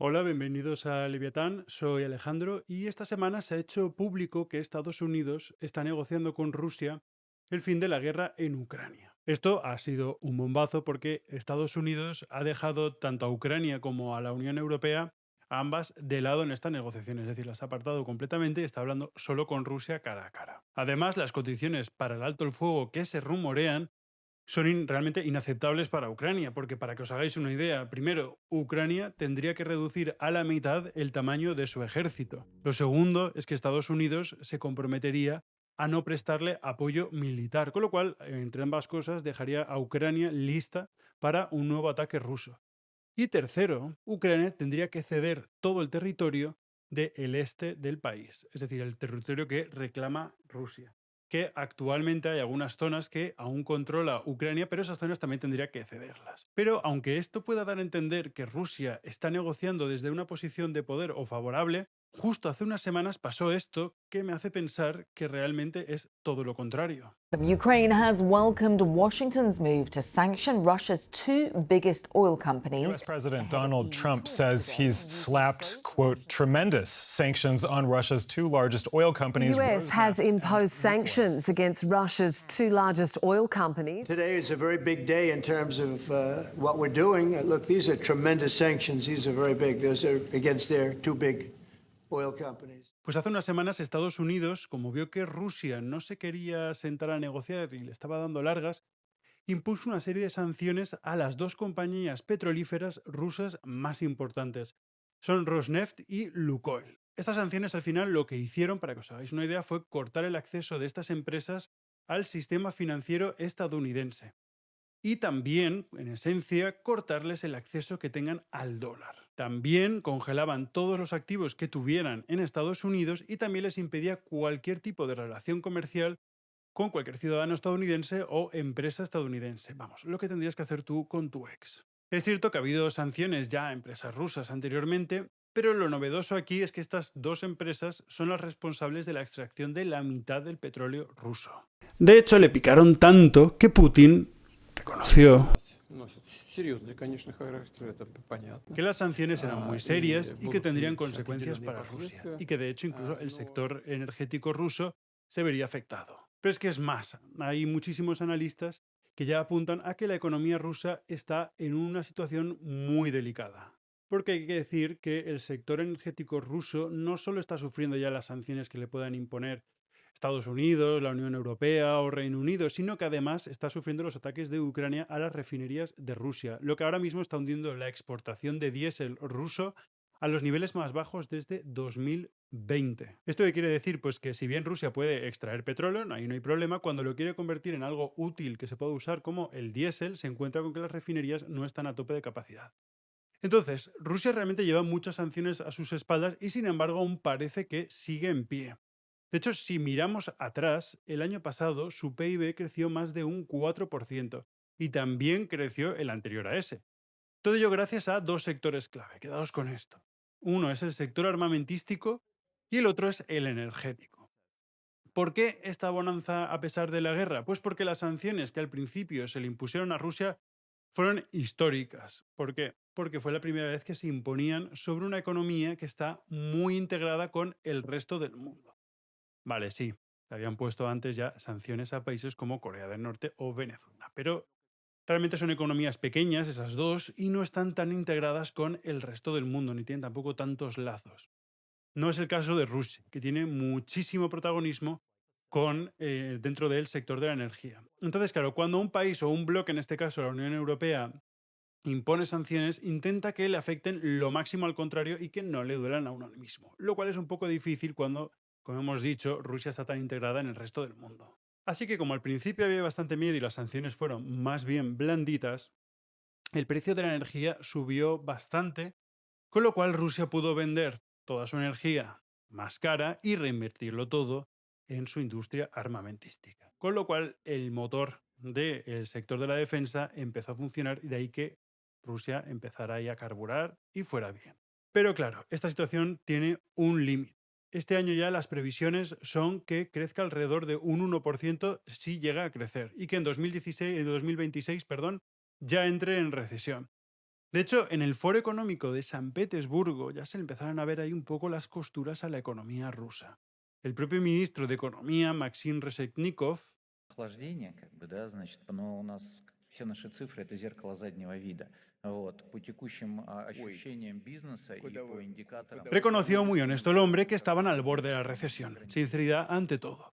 Hola, bienvenidos a Leviatán, soy Alejandro y esta semana se ha hecho público que Estados Unidos está negociando con Rusia el fin de la guerra en Ucrania. Esto ha sido un bombazo porque Estados Unidos ha dejado tanto a Ucrania como a la Unión Europea, a ambas, de lado en esta negociación, es decir, las ha apartado completamente y está hablando solo con Rusia cara a cara. Además, las condiciones para el alto el fuego que se rumorean son realmente inaceptables para Ucrania, porque para que os hagáis una idea, primero, Ucrania tendría que reducir a la mitad el tamaño de su ejército. Lo segundo es que Estados Unidos se comprometería a no prestarle apoyo militar, con lo cual, entre ambas cosas, dejaría a Ucrania lista para un nuevo ataque ruso. Y tercero, Ucrania tendría que ceder todo el territorio del este del país, es decir, el territorio que reclama Rusia. Que actualmente hay algunas zonas que aún controla Ucrania, pero esas zonas también tendría que cederlas. Pero aunque esto pueda dar a entender que Rusia está negociando desde una posición de poder o favorable, justo hace unas semanas pasó esto que me hace pensar que realmente es todo lo contrario. Ukraine has welcomed Washington's move to sanction Russia's two biggest oil U.S. companies. President Donald Trump says he's slapped, quote, tremendous sanctions on Russia's two largest oil The companies. US has Rosneft and imposed Lukoil. sanctions against Russia's two largest oil companies. Today is a very big day in terms of what we're doing. Look, these are tremendous sanctions. These are very big. Those are against their two big oil companies. Pues hace unas semanas Estados Unidos, como vio que Rusia no se quería sentar a negociar y le estaba dando largas, impuso una serie de sanciones a las dos compañías petrolíferas rusas más importantes. Son Rosneft y Lukoil. Estas sanciones al final lo que hicieron, para que os hagáis una idea, fue cortar el acceso de estas empresas al sistema financiero estadounidense. Y también, en esencia, cortarles el acceso que tengan al dólar. También congelaban todos los activos que tuvieran en Estados Unidos y también les impedía cualquier tipo de relación comercial con cualquier ciudadano estadounidense o empresa estadounidense. Vamos, lo que tendrías que hacer tú con tu ex. Es cierto que ha habido sanciones ya a empresas rusas anteriormente, pero lo novedoso aquí es que estas dos empresas son las responsables de la extracción de la mitad del petróleo ruso. De hecho, le picaron tanto que Putin reconoció Носит серьезный, конечно, характер, это понятно. que las sanciones eran muy serias y que будут tendrían иметь consecuencias определенные para Rusia, последствия. y que de hecho incluso el Но sector energético ruso se vería afectado. Pero es que es más, hay muchísimos analistas que ya apuntan a que la economía rusa está en una situación muy delicada. Porque hay que decir que el sector energético ruso no solo está sufriendo ya las sanciones que le puedan imponer Estados Unidos, la Unión Europea o Reino Unido, sino que además está sufriendo los ataques de Ucrania a las refinerías de Rusia, lo que ahora mismo está hundiendo la exportación de diésel ruso a los niveles más bajos desde 2020. ¿Esto qué quiere decir? Pues que si bien Rusia puede extraer petróleo, ahí no hay problema, cuando lo quiere convertir en algo útil que se pueda usar como el diésel, se encuentra con que las refinerías no están a tope de capacidad. Entonces, Rusia realmente lleva muchas sanciones a sus espaldas y sin embargo aún parece que sigue en pie. De hecho, si miramos atrás, el año pasado su PIB creció más de un 4% y también creció el anterior a ese. Todo ello gracias a dos sectores clave. Quedaos con esto. Uno es el sector armamentístico y el otro es el energético. ¿Por qué esta bonanza a pesar de la guerra? Pues porque las sanciones que al principio se le impusieron a Rusia fueron históricas. ¿Por qué? Porque fue la primera vez que se imponían sobre una economía que está muy integrada con el resto del mundo. Vale, sí, se habían puesto antes ya sanciones a países como Corea del Norte o Venezuela, pero realmente son economías pequeñas esas dos y no están tan integradas con el resto del mundo, ni tienen tampoco tantos lazos. No es el caso de Rusia, que tiene muchísimo protagonismo dentro del sector de la energía. Entonces, claro, cuando un país o un bloque, en este caso la Unión Europea, impone sanciones, intenta que le afecten lo máximo al contrario y que no le duelan a uno mismo, lo cual es un poco difícil cuando, como hemos dicho, Rusia está tan integrada en el resto del mundo. Así que como al principio había bastante miedo y las sanciones fueron más bien blanditas, el precio de la energía subió bastante, con lo cual Rusia pudo vender toda su energía más cara y reinvertirlo todo en su industria armamentística. Con lo cual el motor del sector de la defensa empezó a funcionar y de ahí que Rusia empezara ahí a carburar y fuera bien. Pero claro, esta situación tiene un límite. Este año ya las previsiones son que crezca alrededor de un 1% si llega a crecer y que en 2026, en 2026 ya entre en recesión. De hecho, en el Foro Económico de San Petersburgo ya se empezaron a ver ahí un poco las costuras a la economía rusa. El propio ministro de Economía, Maxim Reshetnikov, Охлаждение, как бы, да, значит, но у нас все наши цифры — это зеркало заднего вида. Вот, по текущим ощущениям бизнеса и по индикаторам... reconoció muy honesto el hombre que estaban al borde de la recesión. Sinceridad ante todo.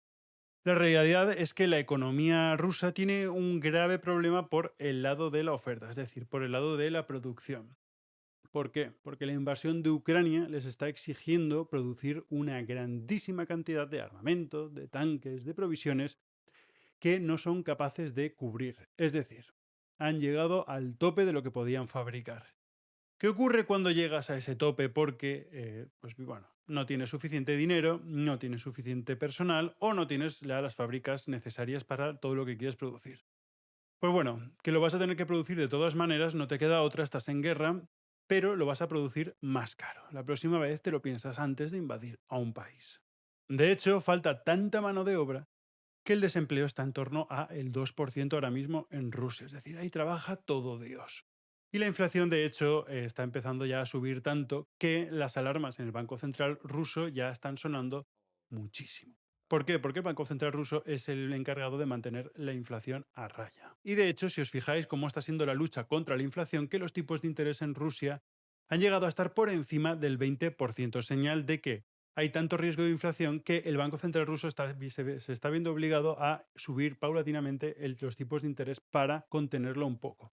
La realidad es que la economía rusa tiene un grave problema por el lado de la oferta, es decir, por el lado de la producción. ¿Por qué? Porque la invasión de Ucrania les está exigiendo producir una grandísima cantidad de armamento, de tanques, de provisiones que no son capaces de cubrir. Es decir, han llegado al tope de lo que podían fabricar. ¿Qué ocurre cuando llegas a ese tope? Porque, pues bueno, no tienes suficiente dinero, no tienes suficiente personal o no tienes las fábricas necesarias para todo lo que quieres producir. Pues bueno, que lo vas a tener que producir de todas maneras, no te queda otra, estás en guerra, pero lo vas a producir más caro. La próxima vez te lo piensas antes de invadir a un país. De hecho, falta tanta mano de obra que el desempleo está en torno a el 2% ahora mismo en Rusia. Es decir, ahí trabaja todo Dios. Y la inflación, de hecho, está empezando ya a subir tanto que las alarmas en el Banco Central ruso ya están sonando muchísimo. ¿Por qué? Porque el Banco Central ruso es el encargado de mantener la inflación a raya. Y de hecho, si os fijáis cómo está siendo la lucha contra la inflación, que los tipos de interés en Rusia han llegado a estar por encima del 20%, señal de que hay tanto riesgo de inflación que el Banco Central ruso se está viendo obligado a subir paulatinamente los tipos de interés para contenerlo un poco.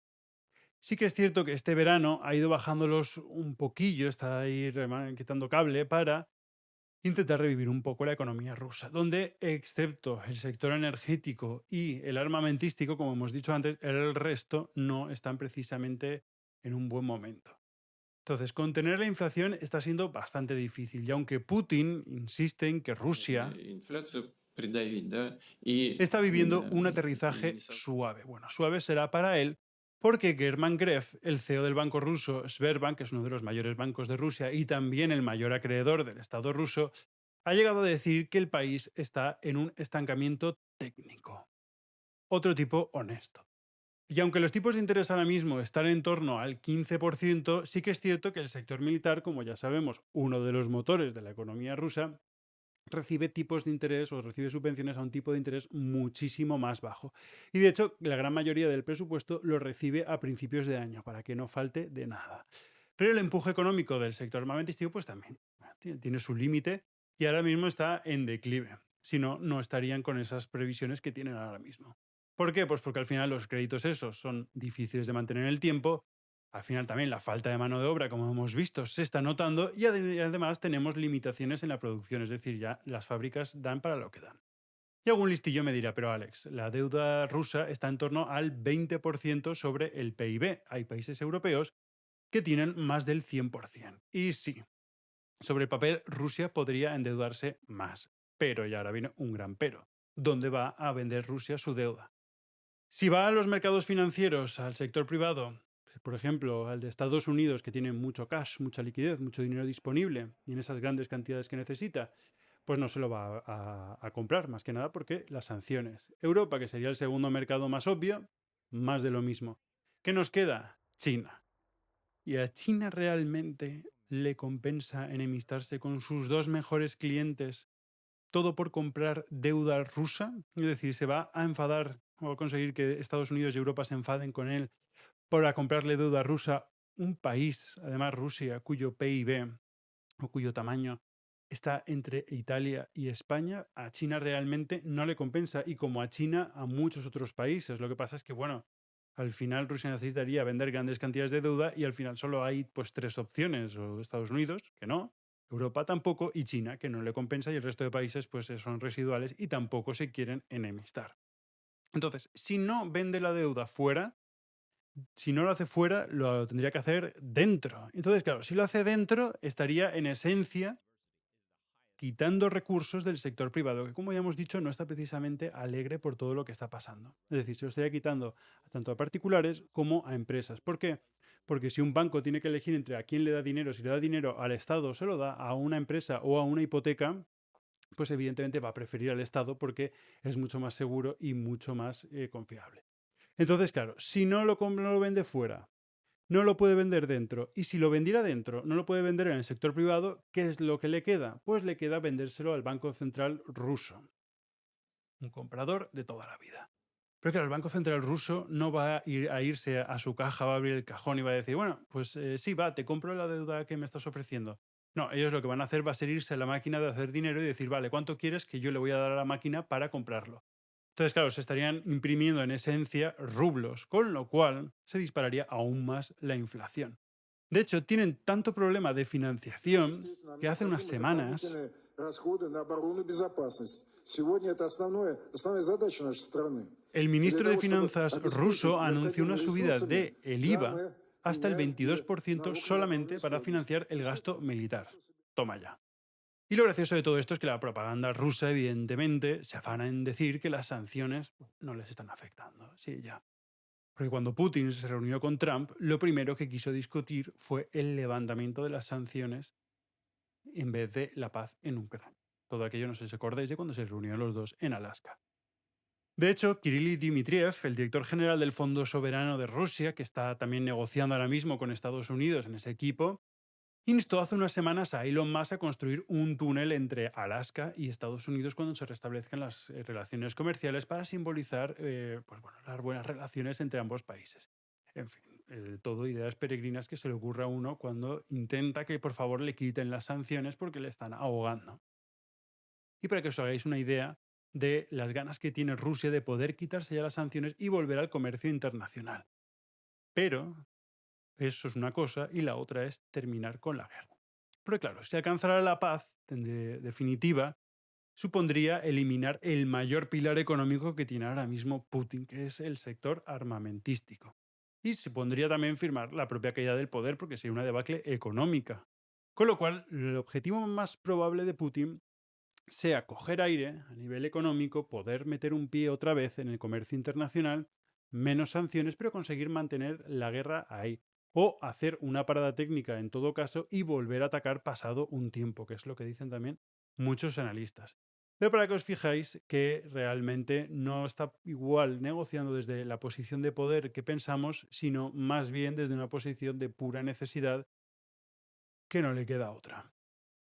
Sí que es cierto que este verano ha ido bajándolos un poquillo, está ahí quitando cable para intentar revivir un poco la economía rusa, donde, excepto el sector energético y el armamentístico, como hemos dicho antes, el resto no están precisamente en un buen momento. Entonces, contener la inflación está siendo bastante difícil, y aunque Putin insiste en que Rusia Инфляцию придавить, да, и está viviendo un aterrizaje не со- suave. Bueno, suave será para él porque German Gref, el CEO del banco ruso Sberbank, que es uno de los mayores bancos de Rusia y también el mayor acreedor del Estado ruso, ha llegado a decir que el país está en un estancamiento técnico. Otro tipo honesto. Y aunque los tipos de interés ahora mismo están en torno al 15%, sí que es cierto que el sector militar, como ya sabemos, uno de los motores de la economía rusa, recibe tipos de interés o recibe subvenciones a un tipo de interés muchísimo más bajo. Y de hecho, la gran mayoría del presupuesto lo recibe a principios de año, para que no falte de nada. Pero el empuje económico del sector armamentístico pues también tiene su límite y ahora mismo está en declive. Si no, no estarían con esas previsiones que tienen ahora mismo. ¿Por qué? Pues porque al final los créditos esos son difíciles de mantener en el tiempo. Al final también la falta de mano de obra, como hemos visto, se está notando y además tenemos limitaciones en la producción, es decir, ya las fábricas dan para lo que dan. Y algún listillo me dirá, pero Alex, la deuda rusa está en torno al 20% sobre el PIB. Hay países europeos que tienen más del 100%. Y sí, sobre el papel Rusia podría endeudarse más. Pero, y ahora viene un gran pero, ¿dónde va a vender Rusia su deuda? Si va a los mercados financieros, al sector privado, por ejemplo, al de Estados Unidos, que tiene mucho cash, mucha liquidez, mucho dinero disponible y en esas grandes cantidades que necesita, pues no se lo va a comprar, más que nada porque las sanciones. Europa, que sería el segundo mercado más obvio, más de lo mismo. ¿Qué nos queda? China. ¿Y a China realmente le compensa enemistarse con sus dos mejores clientes todo por comprar deuda rusa? Es decir, se va a enfadar o a conseguir que Estados Unidos y Europa se enfaden con él para comprarle deuda rusa, un país, además Rusia, cuyo PIB o cuyo tamaño está entre Italia y España. A China realmente no le compensa, y como a China, a muchos otros países. Lo que pasa es que, bueno, al final Rusia necesitaría vender grandes cantidades de deuda y al final solo hay pues tres opciones, o Estados Unidos, que no, Europa tampoco, y China, que no le compensa, y el resto de países pues son residuales y tampoco se quieren enemistar. Entonces, si no vende la deuda fuera, si no lo hace fuera, lo tendría que hacer dentro. Entonces, claro, si lo hace dentro, estaría en esencia quitando recursos del sector privado, que como ya hemos dicho, no está precisamente alegre por todo lo que está pasando. Es decir, se lo estaría quitando tanto a particulares como a empresas. ¿Por qué? Porque si un banco tiene que elegir entre a quién le da dinero, si le da dinero al Estado, se lo da a una empresa o a una hipoteca, pues evidentemente va a preferir al Estado porque es mucho más seguro y mucho más confiable. Entonces, claro, si no lo vende fuera, no lo puede vender dentro. Y si lo vendiera dentro, no lo puede vender en el sector privado, ¿qué es lo que le queda? Pues le queda vendérselo al Banco Central ruso. Un comprador de toda la vida. Pero claro, el Banco Central ruso no va a irse a su caja, va a abrir el cajón y va a decir, bueno, pues sí, va, te compro la deuda que me estás ofreciendo. No, ellos lo que van a hacer va a ser irse a la máquina de hacer dinero y decir, vale, ¿cuánto quieres que yo le voy a dar a la máquina para comprarlo? Entonces, claro, se estarían imprimiendo en esencia rublos, con lo cual se dispararía aún más la inflación. De hecho, tienen tanto problema de financiación que hace unas semanas el ministro de Finanzas ruso anunció una subida del IVA hasta el 22% solamente para financiar el gasto militar. Toma ya. Y lo gracioso de todo esto es que la propaganda rusa, evidentemente, se afana en decir que las sanciones no les están afectando. Sí, ya. Porque cuando Putin se reunió con Trump, lo primero que quiso discutir fue el levantamiento de las sanciones en vez de la paz en Ucrania. Todo aquello, no sé si os acordáis de cuando se reunieron los dos en Alaska. De hecho, Kirill Dmitriev, el director general del Fondo Soberano de Rusia, que está también negociando ahora mismo con Estados Unidos en ese equipo, instó hace unas semanas a Elon Musk a construir un túnel entre Alaska y Estados Unidos cuando se restablezcan las relaciones comerciales para simbolizar las buenas relaciones entre ambos países. En fin, todo ideas peregrinas que se le ocurra a uno cuando intenta que por favor le quiten las sanciones porque le están ahogando. Y para que os hagáis una idea de las ganas que tiene Rusia de poder quitarse ya las sanciones y volver al comercio internacional. Pero eso es una cosa y la otra es terminar con la guerra. Pero claro, si alcanzara la paz definitiva, supondría eliminar el mayor pilar económico que tiene ahora mismo Putin, que es el sector armamentístico. Y se pondría también firmar la propia caída del poder porque sería una debacle económica. Con lo cual, el objetivo más probable de Putin sea coger aire a nivel económico, poder meter un pie otra vez en el comercio internacional, menos sanciones, pero conseguir mantener la guerra ahí. O hacer una parada técnica en todo caso y volver a atacar pasado un tiempo, que es lo que dicen también muchos analistas. Pero para que os fijáis que realmente no está igual negociando desde la posición de poder que pensamos, sino más bien desde una posición de pura necesidad que no le queda otra.